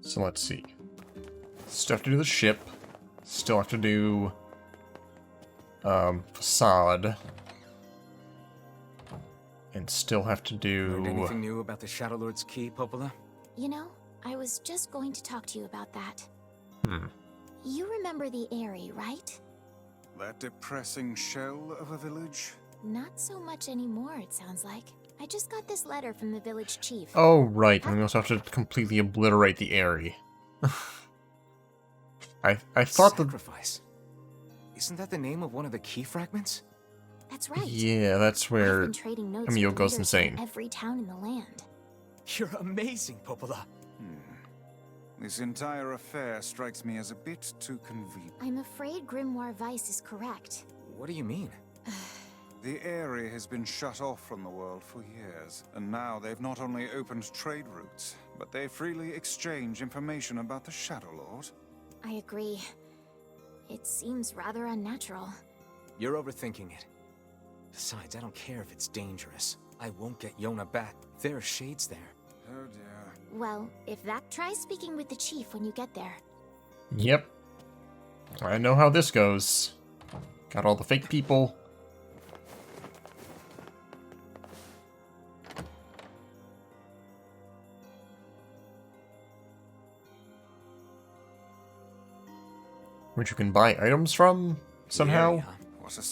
So let's see. Still have to do the ship. Still have to do facade. And still have to do... Learned anything new about the Shadow Lord's key, Popola? You know, I was just going to talk to you about that. Hmm. You remember the Eyrie, right? That depressing shell of a village? Not so much anymore, it sounds like. I just got this letter from the village chief. Oh, right. And we also have to completely obliterate the Eyrie. I thought that... Sacrifice. Isn't that the name of one of the key fragments? That's right. Yeah, that's where I've been trading notes Emil with goes leaders from insane. every town in the land. You're amazing, Popola. This entire affair strikes me as a bit too convenient. I'm afraid Grimoire Weiss is correct. What do you mean? The Eyrie has been shut off from the world for years, and now they've not only opened trade routes, but they freely exchange information about the Shadow Lord. I agree. It seems rather unnatural. You're overthinking it. Besides, I don't care if it's dangerous. I won't get Yona back. There are shades there. Oh dear. Well, if that, try speaking with the chief when you get there. Yep. I know how this goes. Got all the fake people. Which you can buy items from, somehow. Yeah. What a...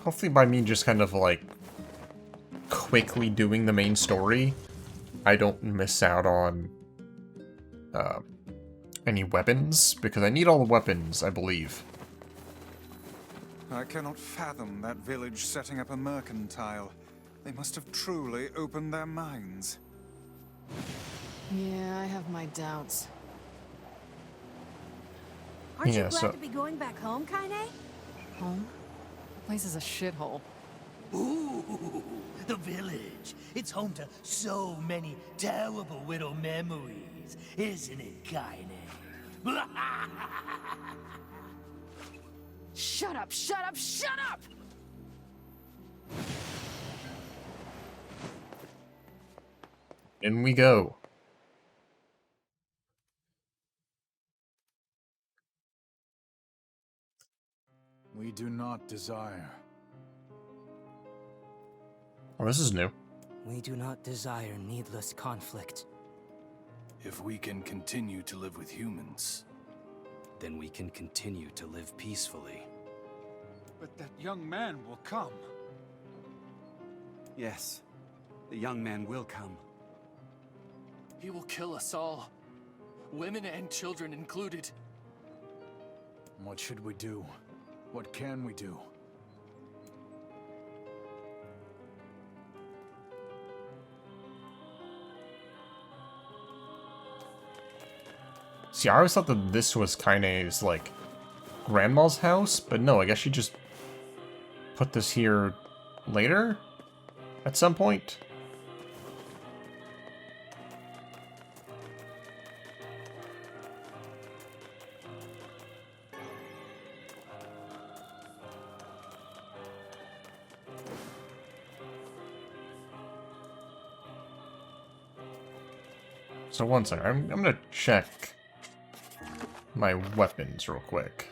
Hopefully by me just kind of like quickly doing the main story, I don't miss out on any weapons, because I need all the weapons, I believe. I cannot fathom that village setting up a mercantile. They must have truly opened their minds. Yeah, I have my doubts. Aren't Yeah, you glad so- to be going back home, Kaine? Home? The place is a shithole. Ooh, the village. It's home to so many terrible little memories, isn't it, Kaine? Shut up, shut up, shut up! In we go. We do not desire. Oh, this is new. We do not desire needless conflict. If we can continue to live with humans, Then we can continue to live peacefully. But that young man will come. Yes, the young man will come. He will kill us all. Women and children included. what should we do? What can we do? See, I always thought that this was Kaine's, like, grandma's house, but no, I guess she just put this here later? At some point? So one second, I'm gonna check my weapons real quick.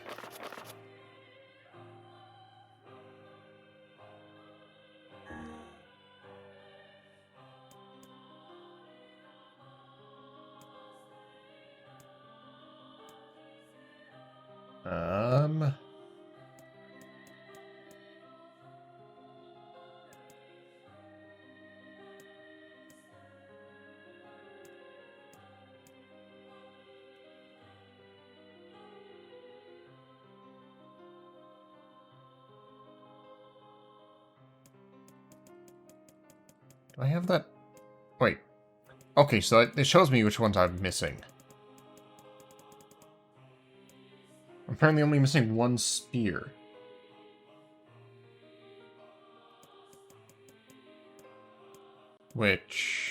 Do I have that? Wait. Okay, so it shows me which ones I'm missing. I'm apparently only missing one spear. Which...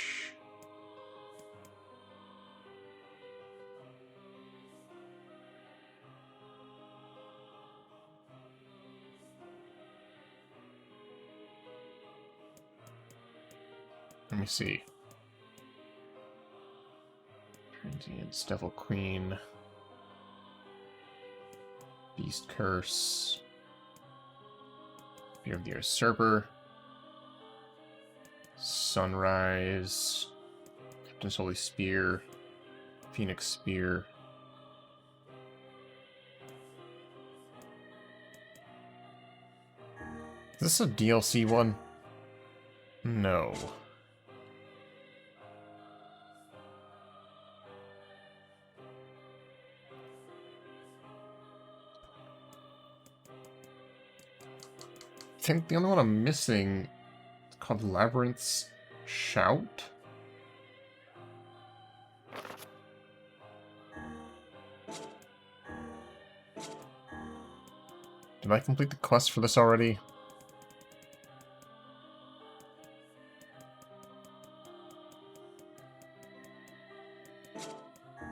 Let me see. Transients, Devil Queen, Beast Curse, Fear of the Usurper, Sunrise, Captain's Holy Spear, Phoenix Spear. Is this a DLC one? No. I think the only one I'm missing is called Labyrinth's Shout. Did I complete the quest for this already?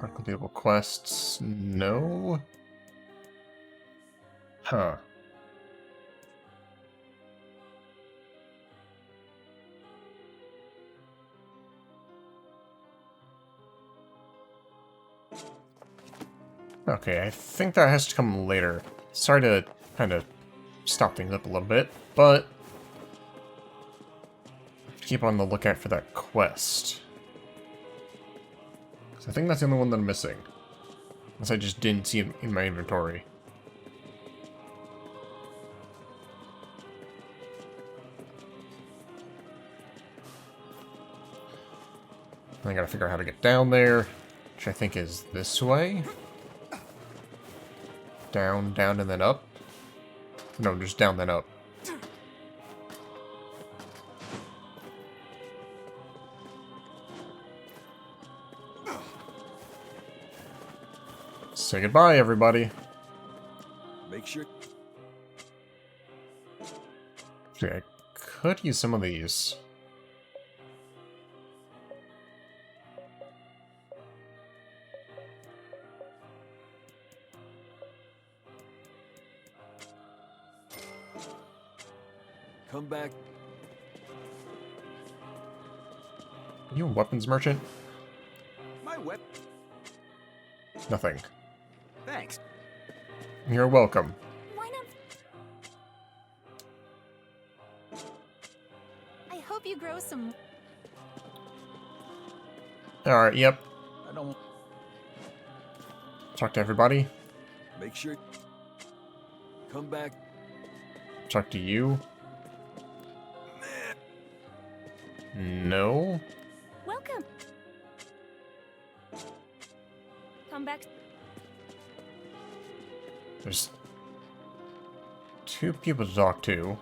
Uncompletable quests? No? Huh. Okay, I think that has to come later. Sorry to kind of stop things up a little bit, but keep on the lookout for that quest. 'Cause I think that's the only one that I'm missing. Unless I just didn't see it in my inventory. I gotta figure out how to get down there, which I think is this way. Down, down, and then up. No, just down, then up. Say goodbye, everybody. Make sure. Actually, I could use some of these. Come back. Are you a weapons merchant? My weapon. Nothing. Thanks. You're welcome. Why not? I hope you grow some. Alright, yep. I don't. Talk to everybody. Make sure. Come back. Talk to you. No. Welcome. Come back. There's two people to talk to.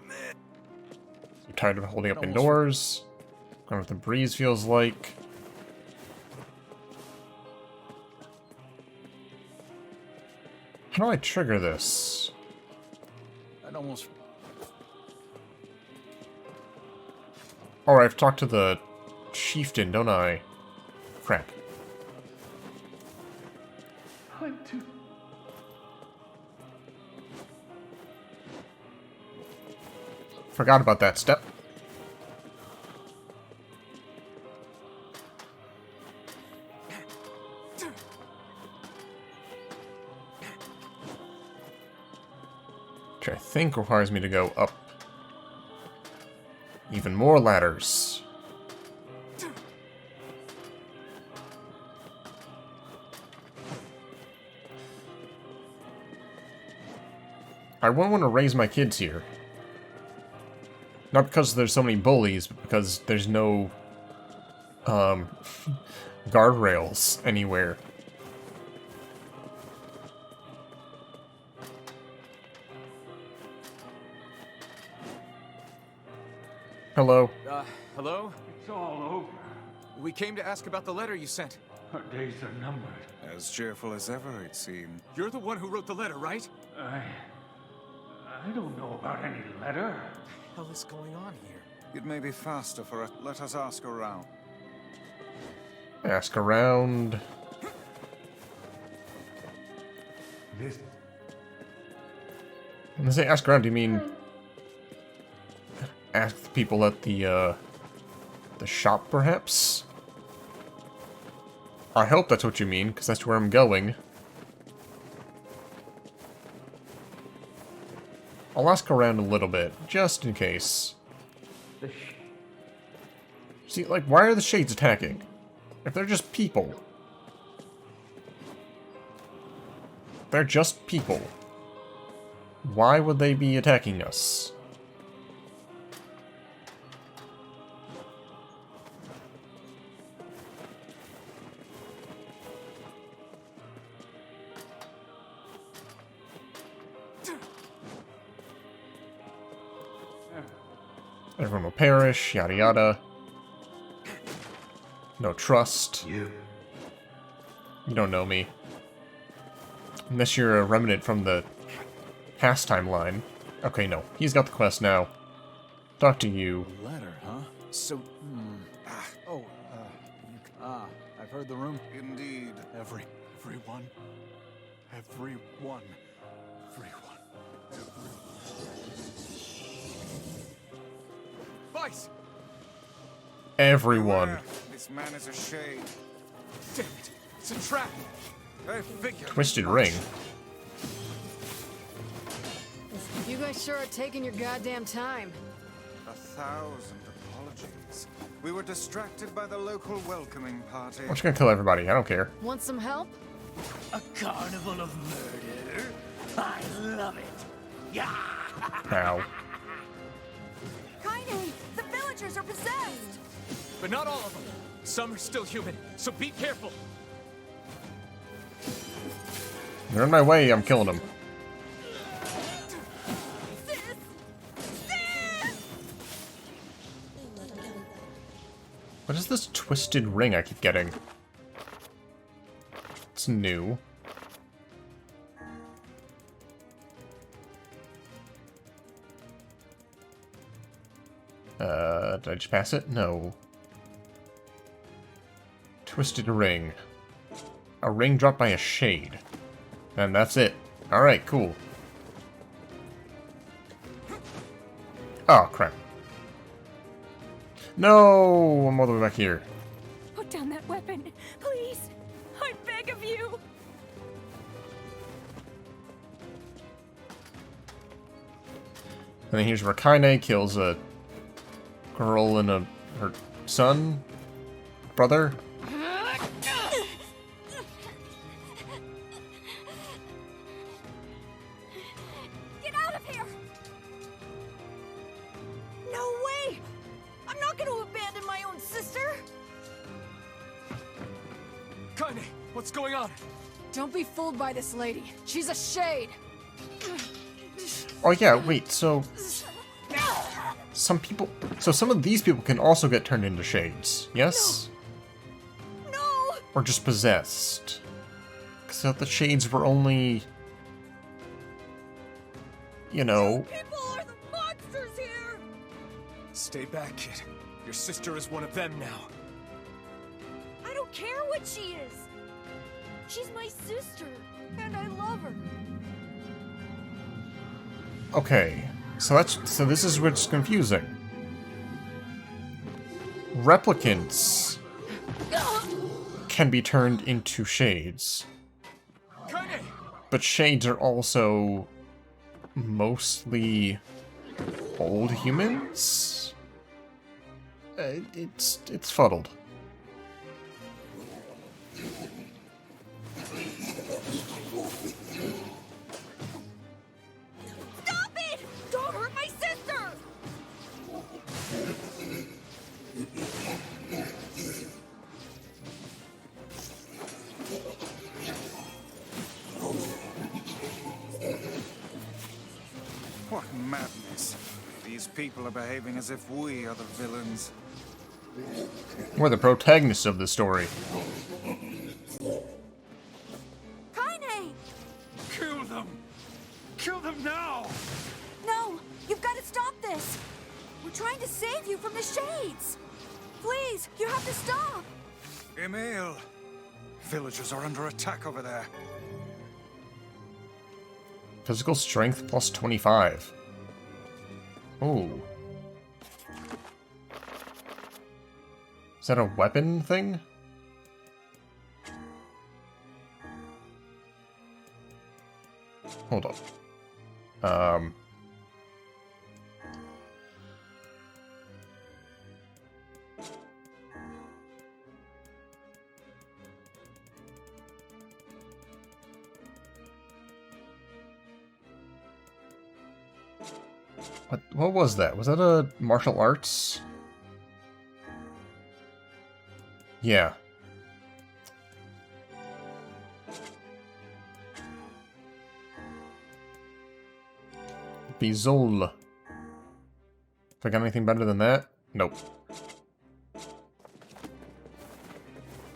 I'm tired of holding up indoors. I don't know what the breeze feels like. How do I trigger this? I'd almost... Oh, I've talked to the chieftain, don't I? Crap. Forgot about that step. Which I think requires me to go up. Even more ladders. I wouldn't want to raise my kids here. Not because there's so many bullies, but because there's no, guardrails anywhere. Hello. Hello? It's all over. We came to ask about the letter you sent. Our days are numbered. As cheerful as ever, it seemed. You're the one who wrote the letter, right? I don't know about any letter. What the hell is going on here? It may be faster for it. Let us ask around. Ask around. This... When I say ask around, do you mean ask the people at the shop, perhaps? I hope that's what you mean, because that's where I'm going. I'll ask around a little bit, just in case. See, like, why are the shades attacking? If they're just people. They're just people. Why would they be attacking us? Everyone will perish, yada yada. No trust. You don't know me. Unless you're a remnant from the past timeline. Okay, no. He's got the quest now. Talk to you. A letter, huh? So, I've heard the room. Indeed. Everyone. Vice! Everyone. Beware, this man is a shade. Damn it! It's a trap! I figured. Twisted ring. You guys sure are taking your goddamn time. 1,000 apologies. We were distracted by the local welcoming party. I'm just gonna kill everybody, I don't care. Want some help? A carnival of murder? I love it. Yeah. Now. Kaine, the villagers are possessed! But not all of them. Some are still human, so be careful. They're in my way, I'm killing them. What is this twisted ring I keep getting? It's new. Did I just pass it? No. Twisted ring. A ring dropped by a shade. And that's it. Alright, cool. Oh, crap. No! I'm all the way back here. Put down that weapon, please! I beg of you! And then here's where Kaine kills a girl and her son? Brother? Get out of here! No way! I'm not gonna abandon my own sister! Kaine, what's going on? Don't be fooled by this lady. She's a shade. Oh yeah, wait, so... some of these people can also get turned into shades, yes? No! Or just possessed? So the shades were only... you know... People are the monsters here! Stay back, kid. Your sister is one of them now. I don't care what she is! She's my sister, and I love her. Okay, so this is what's confusing. Replicants can be turned into shades. Kaine! But shades are also mostly old humans? It's fuddled. Stop it! Don't hurt my sister! What madness. These people are behaving as if we are the villains. We're the protagonists of the story. Kaine! Kill them! Kill them now! No! You've got to stop this! We're trying to save you from the shades! Please, you have to stop! Emil! Villagers are under attack over there. Physical strength plus 25. Oh. Is that a weapon thing? Hold up. What was that? Was that a martial arts? Yeah. Bizol. If I got anything better than that? Nope.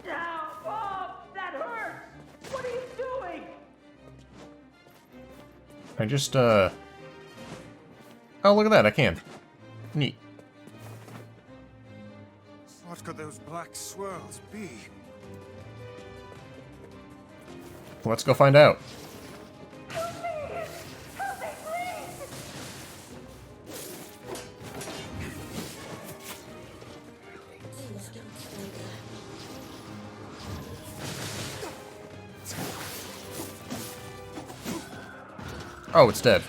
Ow! Oh, that hurts! What are you doing? I just, Oh, look at that, I can. Neat. What could those black swirls be? Let's go find out. Oh, it's dead.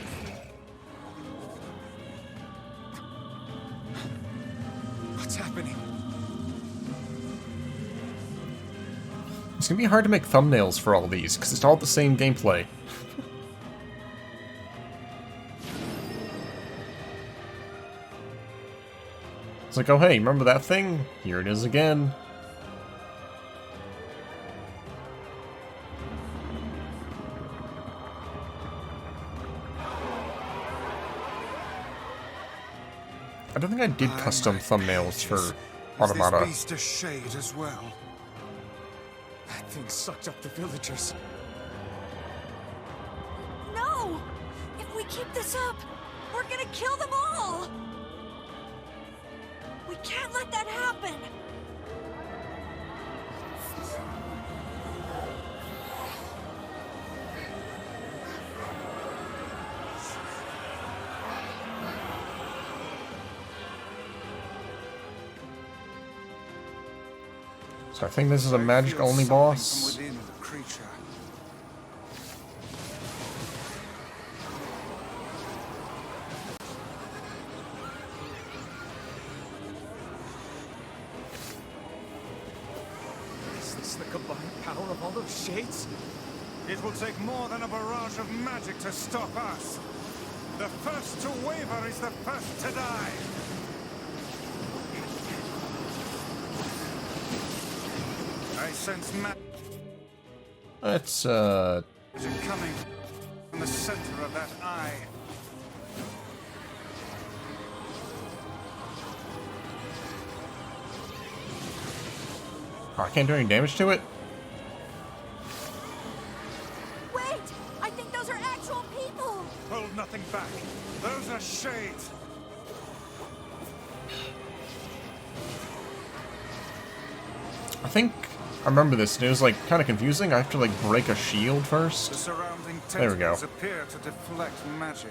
What's happening? It's gonna be hard to make thumbnails for all these, because it's all the same gameplay. It's like, oh hey, remember that thing? Here it is again. I don't think I did custom thumbnails for Automata. Is this beast a shade as well? That thing sucked up the villagers. No! If we keep this up, we're gonna kill them all! We can't let that happen! So I think this is a magic-only boss. From within the creature. Is this the combined power of all those shades? It will take more than a barrage of magic to stop us. The first to waver is the first to die. I sense Let's, magic coming from the center of that eye. Oh, I can't do any damage to it? Wait! I think those are actual people! Hold nothing back. Those are shades. I think I remember this, and it was like kind of confusing. I have to like break a shield The first. surrounding There we go. tentacles appear to deflect magic.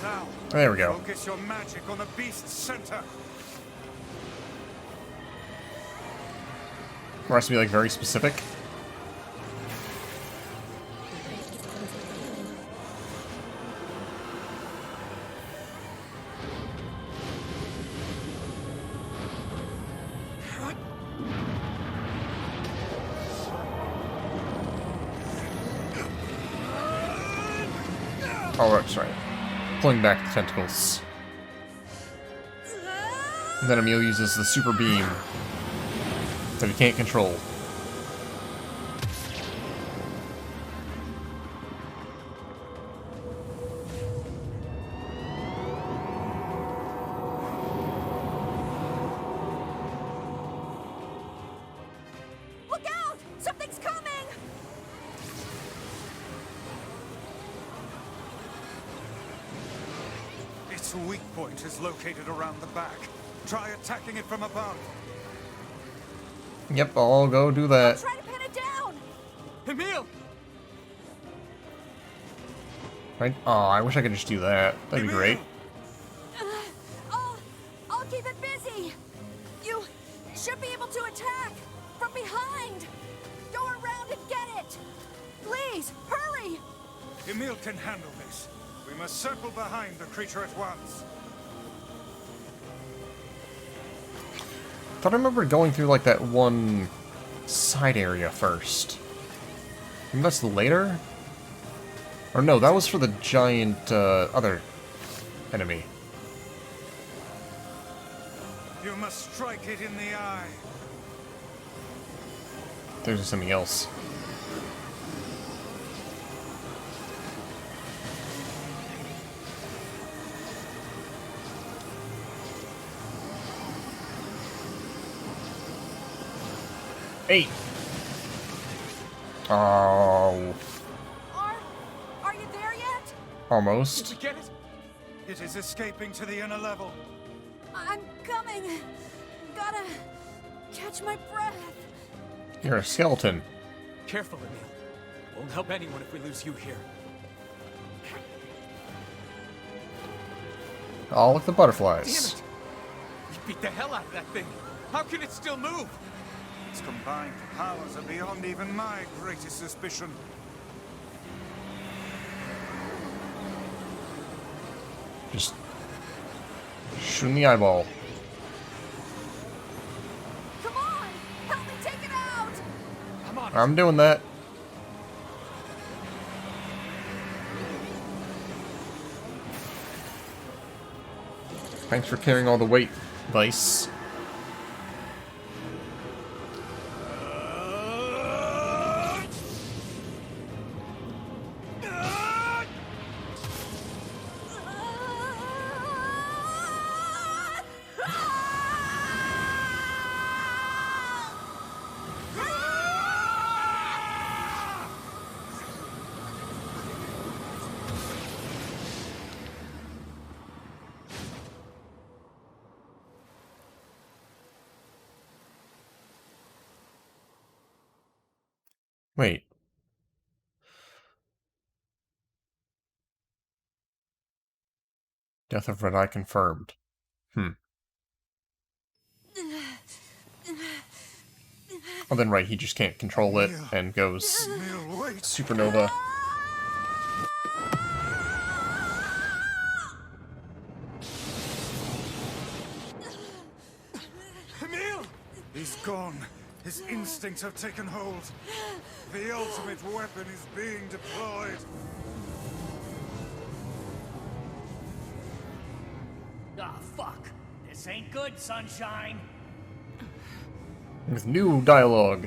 Now, There we go. focus your magic on the beast's center. Or has to be like very specific. Oh, that's right. Pulling back the tentacles. And then Emil uses the super beam that he can't control. Look out! Something's coming! Its weak point is located around the back. Try attacking it from above. Yep, I'll go do that. Try to pin it down! Emil! Right? Oh, I wish I could just do that. That'd be great. Please, hurry! Emil can handle this. We must circle behind the creature at once. I thought I remember going through, like, that one side area first. And that's later? Or no, that was for the giant, other enemy. You must strike it in the eye. There's something else. Hey! Oh. Are you there yet? Almost. Did we get it? It is escaping to the inner level. I'm coming. Gotta catch my breath. You're a skeleton. Careful, Emil. Won't help anyone if we lose you here. Oh, look at the butterflies. Damn it! You beat the hell out of that thing. How can it still move? Its combined powers are beyond even my greatest suspicion. Just shoot in the eyeball. Come on! Help me take it out! I'm on it. I'm doing that. Thanks for carrying all the weight, Vice. Wait. Death of Red Eye confirmed. Oh, then right, he just can't control it and goes supernova. Emil! He's gone. His instincts have taken hold. The ultimate weapon is being deployed. Ah, fuck. This ain't good, sunshine. With new dialogue.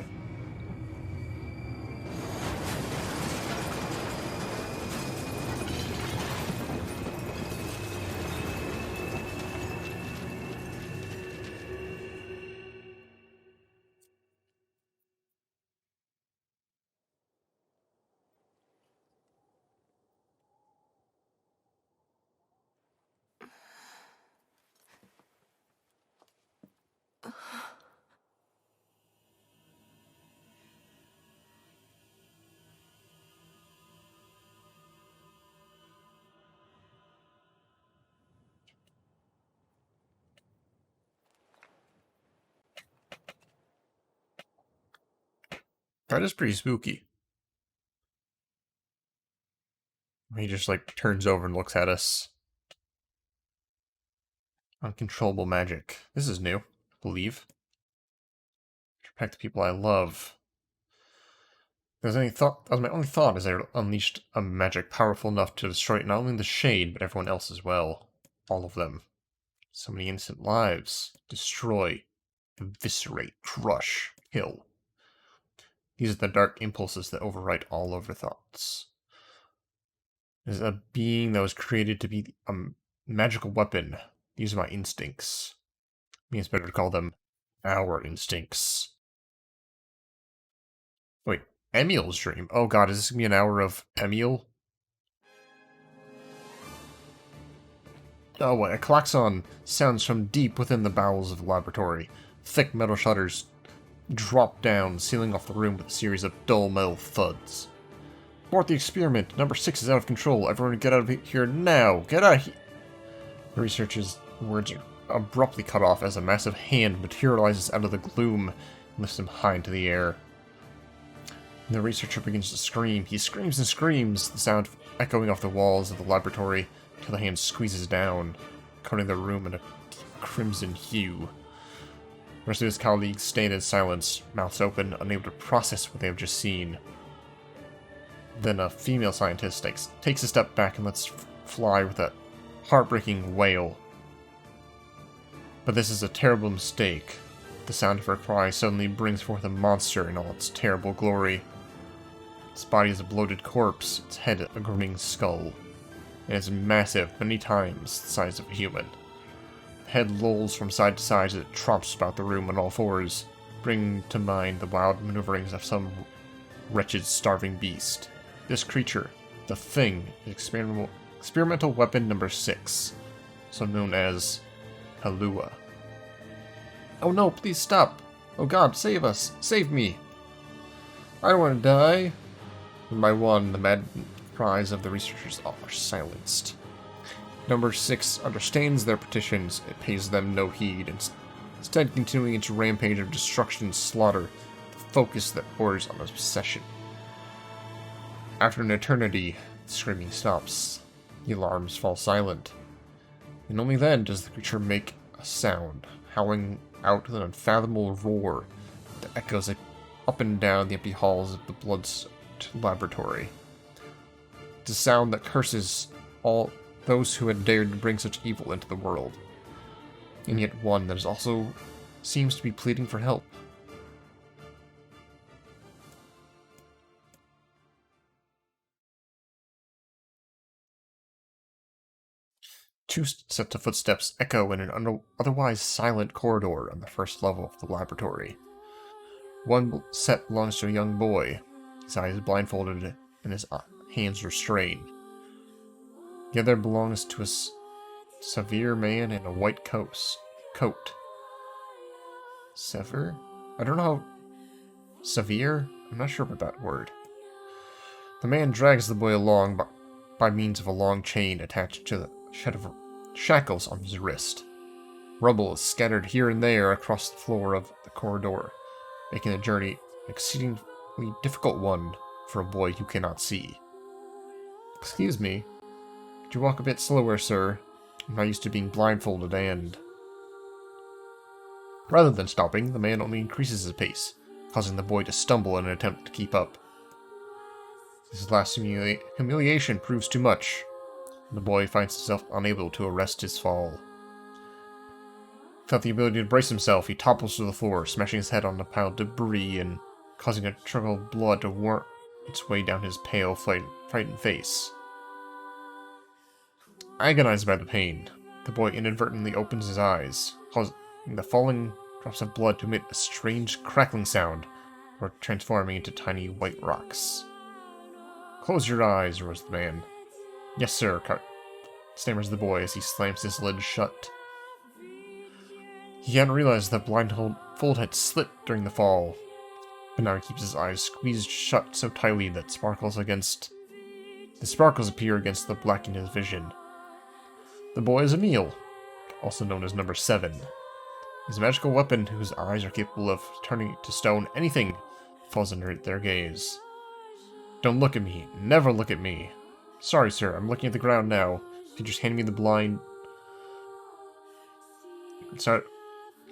That is pretty spooky. He just, like, turns over and looks at us. Uncontrollable magic. This is new, I believe. Protect the people I love. That was my only thought as I unleashed a magic powerful enough to destroy not only the Shade, but everyone else as well. All of them. So many innocent lives. Destroy. Eviscerate. Crush. Kill. These are the dark impulses that overwrite all other thoughts. There's a being that was created to be a magical weapon. These are my instincts. I mean, it's better to call them our instincts. Wait, Emil's dream? Oh god, is this gonna be an hour of Emil? Oh, what? A klaxon sounds from deep within the bowels of the laboratory. Thick metal shutters drop down, sealing off the room with a series of dull metal thuds. Abort the experiment. Number 6 is out of control. Everyone get out of here now. Get out of here. The researcher's words are abruptly cut off as a massive hand materializes out of the gloom and lifts him high into the air. The researcher begins to scream. He screams and screams, the sound echoing off the walls of the laboratory till the hand squeezes down, coating the room in a crimson hue. The rest of his colleagues stand in silence, mouths open, unable to process what they have just seen. Then a female scientist takes a step back and lets fly with a heartbreaking wail. But this is a terrible mistake. The sound of her cry suddenly brings forth a monster in all its terrible glory. Its body is a bloated corpse, its head a grinning skull. It is massive, many times the size of a human. The head lolls from side to side as it tromps about the room on all fours, bringing to mind the wild maneuverings of some wretched starving beast. This creature, the Thing, is experimental weapon number 6, so known as Halua. Oh no, please stop! Oh god, save us! Save me! I don't want to die! One by one, the mad cries of the researchers are silenced. Number 6 understands their petitions, it pays them no heed, instead continuing its rampage of destruction and slaughter, the focus that borders on obsession. After an eternity, the screaming stops. The alarms fall silent. And only then does the creature make a sound, howling out with an unfathomable roar that echoes up and down the empty halls of the blood-soaked laboratory. It's a sound that curses all those who had dared to bring such evil into the world, and yet one that also seems to be pleading for help. Two sets of footsteps echo in an otherwise silent corridor on the first level of the laboratory. One set belongs to a young boy, his eyes blindfolded and his hands restrained. The other belongs to a severe man in a white coat. Sever? I don't know how... Severe? I'm not sure about that word. The man drags the boy along by means of a long chain attached to the shed of shackles on his wrist. Rubble is scattered here and there across the floor of the corridor, making the journey an exceedingly difficult one for a boy who cannot see. Excuse me. Could you walk a bit slower, sir? I'm not used to being blindfolded and... Rather than stopping, the man only increases his pace, causing the boy to stumble in an attempt to keep up. This last humiliation proves too much. The boy finds himself unable to arrest his fall. Without the ability to brace himself, he topples to the floor, smashing his head on a pile of debris and causing a trickle of blood to worm its way down his pale, frightened face. Agonized by the pain, the boy inadvertently opens his eyes, causing the falling drops of blood to emit a strange crackling sound, or transforming into tiny white rocks. Close your eyes, roars the man. Yes, sir, stammers the boy as he slams his lids shut. He hadn't realized that blindfold had slipped during the fall, but now he keeps his eyes squeezed shut so tightly that the sparkles appear against the black in his vision. The boy is Emil, also known as Number 7. He's a magical weapon whose eyes are capable of turning to stone anything that falls under their gaze. Don't look at me. Never look at me. Sorry, sir. I'm looking at the ground now. If you just hand me the blind... Instead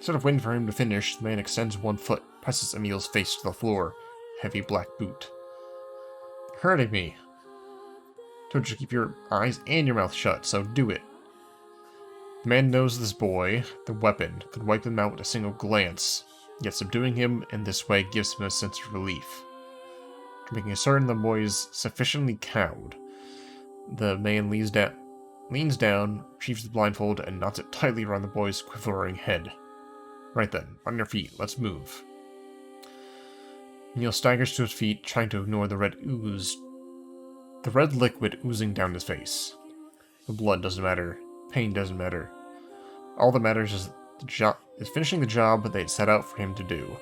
of waiting for him to finish, the man extends one foot, presses Emil's face to the floor, heavy black boot. You're hurting me. I told you to keep your eyes and your mouth shut, so do it. The man knows this boy, the weapon, could wipe him out with a single glance, yet subduing him in this way gives him a sense of relief. Making certain the boy is sufficiently cowed, the man leans down, retrieves the blindfold, and knots it tightly around the boy's quivering head. Right then, on your feet, let's move. Emil staggers to his feet, trying to ignore the red liquid oozing down his face. The blood doesn't matter. Pain doesn't matter. All that matters is finishing the job that they had set out for him to do.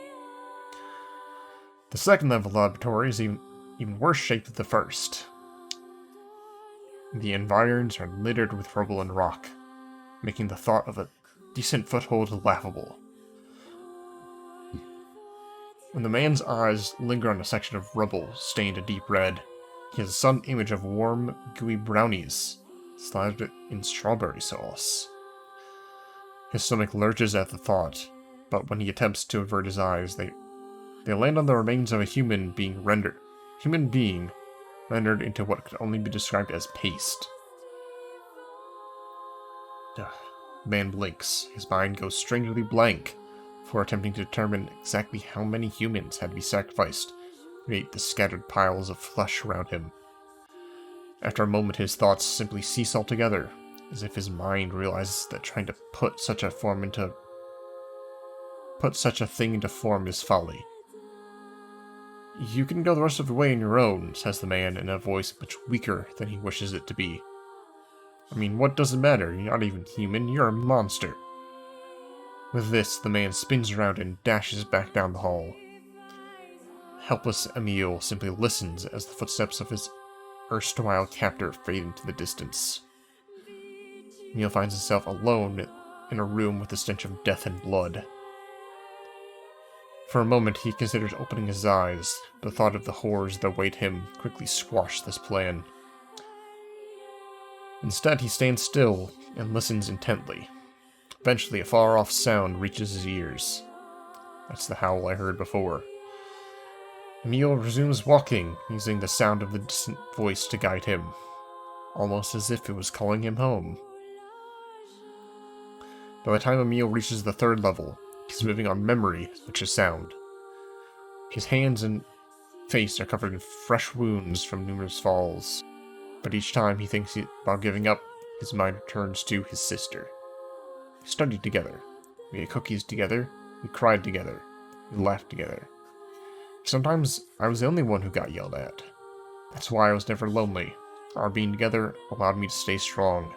The second level laboratory is even worse shape than the first. The environs are littered with rubble and rock, making the thought of a decent foothold laughable. When the man's eyes linger on a section of rubble stained a deep red, he has a sudden image of warm, gooey brownies slathered in strawberry sauce. His stomach lurches at the thought, but when he attempts to avert his eyes, they land on the remains of a human being rendered into what could only be described as paste. The man blinks. His mind goes strangely blank before attempting to determine exactly how many humans had to be sacrificed to create the scattered piles of flesh around him. After a moment, his thoughts simply cease altogether, as if his mind realizes that trying to put such a thing into form is folly. "You can go the rest of the way on your own," says the man in a voice much weaker than he wishes it to be. "I mean, what does it matter? You're not even human, you're a monster." With this, the man spins around and dashes back down the hall. Helpless Emil simply listens as the footsteps of his erstwhile captor fade into the distance. Emil finds himself alone in a room with the stench of death and blood. For a moment, he considers opening his eyes, but the thought of the horrors that await him quickly squashed this plan. Instead, he stands still and listens intently. Eventually, a far-off sound reaches his ears. That's the howl I heard before. Emil resumes walking, using the sound of the distant voice to guide him, almost as if it was calling him home. By the time Emil reaches the third level, he's moving on memory, which is sound. His hands and face are covered in fresh wounds from numerous falls, but each time he thinks about giving up, his mind returns to his sister. We studied together, we ate cookies together, we cried together, we laughed together. Sometimes I was the only one who got yelled at. That's why I was never lonely. Our being together allowed me to stay strong.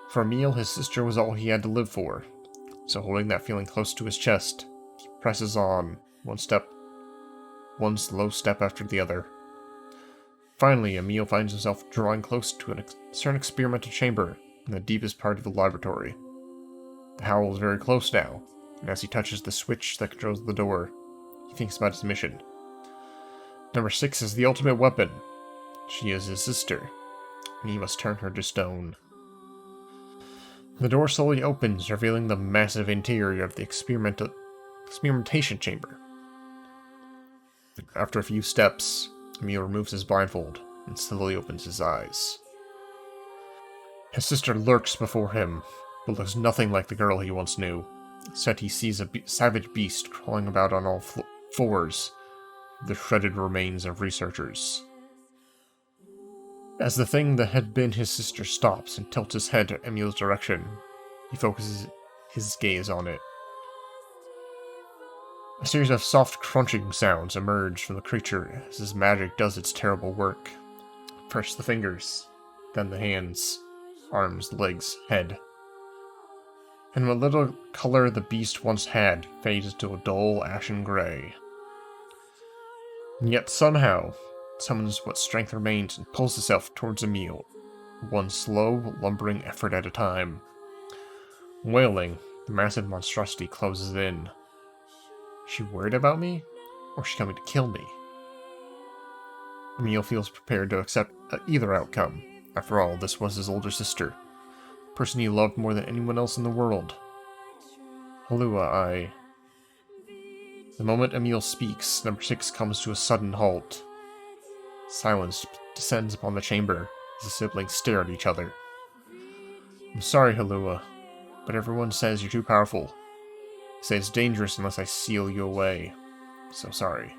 For Emil, his sister was all he had to live for, so holding that feeling close to his chest, he presses on, one slow step after the other. Finally, Emil finds himself drawing close to a certain experimental chamber in the deepest part of the laboratory. The howl is very close now, and as he touches the switch that controls the door, he thinks about his mission. Number 6 is the ultimate weapon. She is his sister, and he must turn her to stone. The door slowly opens, revealing the massive interior of the experimentation chamber. After a few steps, Emil removes his blindfold and slowly opens his eyes. His sister lurks before him, but looks nothing like the girl he once knew. Instead, he sees a savage beast crawling about on all fours, the shredded remains of researchers. As the thing that had been his sister stops and tilts his head to Emil's direction, he focuses his gaze on it. A series of soft crunching sounds emerge from the creature as his magic does its terrible work. First the fingers, then the hands, arms, legs, head. And what little color the beast once had fades to a dull ashen gray. And yet somehow, it summons what strength remains and pulls itself towards Emil, one slow, lumbering effort at a time. Wailing, the massive monstrosity closes in. Is she worried about me? Or is she coming to kill me? Emil feels prepared to accept either outcome. After all, this was his older sister, the person he loved more than anyone else in the world. Halua, The moment Emil speaks, number 6 comes to a sudden halt. Silence descends upon the chamber as the siblings stare at each other. I'm sorry, Halua, but everyone says you're too powerful. They say it's dangerous unless I seal you away. So sorry.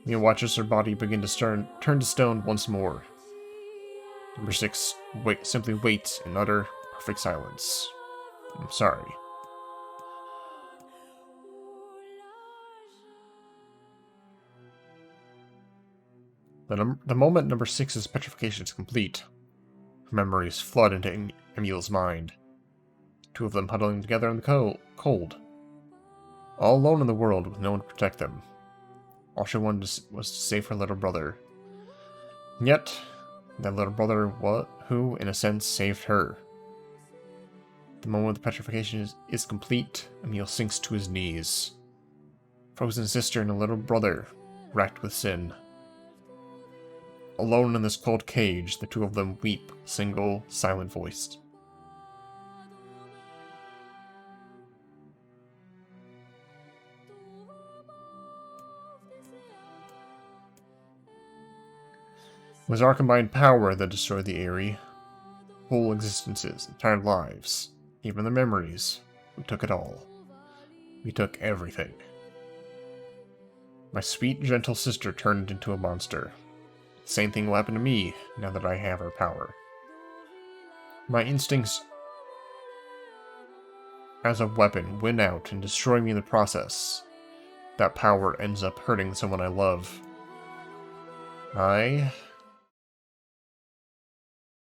Emil watches her body begin to turn to stone once more. Number 6 simply waits in utter, perfect silence. I'm sorry. The moment number 6's petrification is complete, memories flood into Emil's mind. Two of them huddling together in the cold. All alone in the world with no one to protect them. All she wanted was to save her little brother. And yet, that little brother who, in a sense, saved her. The moment the petrification is complete, Emil sinks to his knees. Frozen sister and a little brother, racked with sin. Alone in this cold cage, the two of them weep, single, silent-voiced. It was our combined power that destroyed the Eyrie. Whole existences, entire lives, even the memories. We took it all. We took everything. My sweet, gentle sister turned into a monster. Same thing will happen to me now that I have her power. My instincts as a weapon win out and destroy me in the process. That power ends up hurting someone I love. I